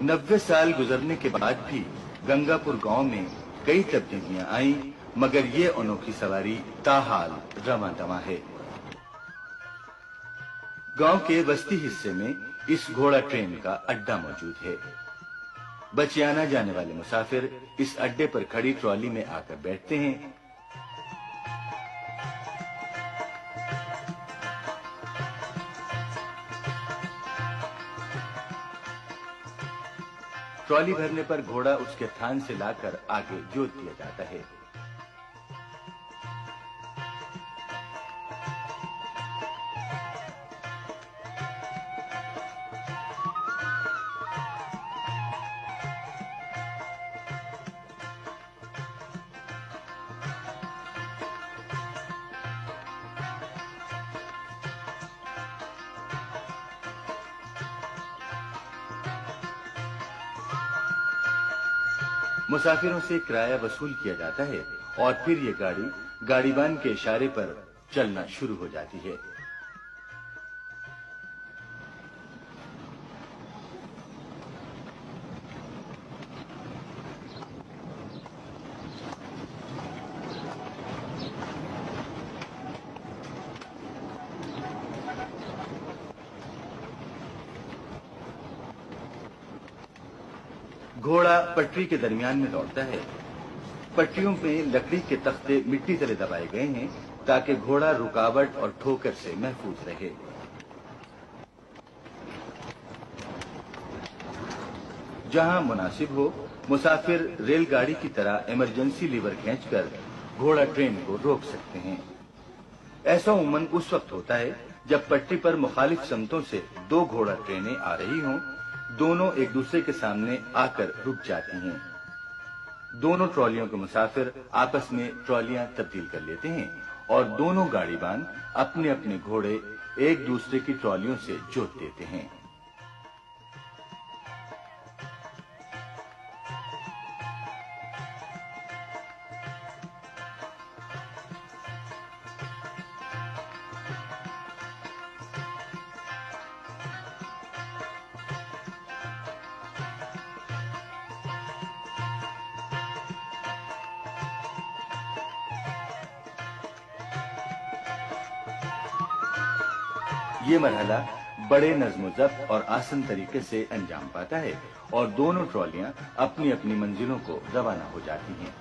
90 साल गुजरने के बाद भी गंगापुर गांव में कई तब्दीलियां आई, मगर ये अनोखी सवारी ताहाल रवां दवां है। गांव के बस्ती हिस्से में इस घोड़ा ट्रेन का अड्डा मौजूद है। बचियाना जाने वाले मुसाफिर इस अड्डे पर खड़ी ट्रॉली में आकर बैठते हैं। ट्रॉली भरने पर घोड़ा उसके थान से लाकर आगे जोत दिया जाता है। मुसाफिरों से किराया वसूल किया जाता है और फिर ये गाड़ी गाड़ीबान के इशारे पर चलना शुरू हो जाती है। घोड़ा पटरी के दरमियान में दौड़ता है। पटरियों में लकड़ी के तख्ते मिट्टी तले दबाए गए हैं ताकि घोड़ा रुकावट और ठोकर से महफूज रहे। जहां मुनासिब हो, मुसाफिर रेलगाड़ी की तरह इमरजेंसी लीवर खींचकर घोड़ा ट्रेन को रोक सकते हैं। ऐसा उमन उस वक्त होता है जब पटरी पर मुखालिफ समतों से दो घोड़ा ट्रेनें आ रही हों। दोनों एक दूसरे के सामने आकर रुक जाती हैं। दोनों ट्रॉलियों के मुसाफिर आपस में ट्रॉलियां तब्दील कर लेते हैं और दोनों गाड़ीबान अपने अपने घोड़े एक दूसरे की ट्रॉलियों से जोत देते हैं। ये मरहला बड़े नज़्म-ओ-ज़ब्त और आसान तरीके से अंजाम पाता है और दोनों ट्रॉलियां अपनी अपनी मंजिलों को रवाना हो जाती हैं।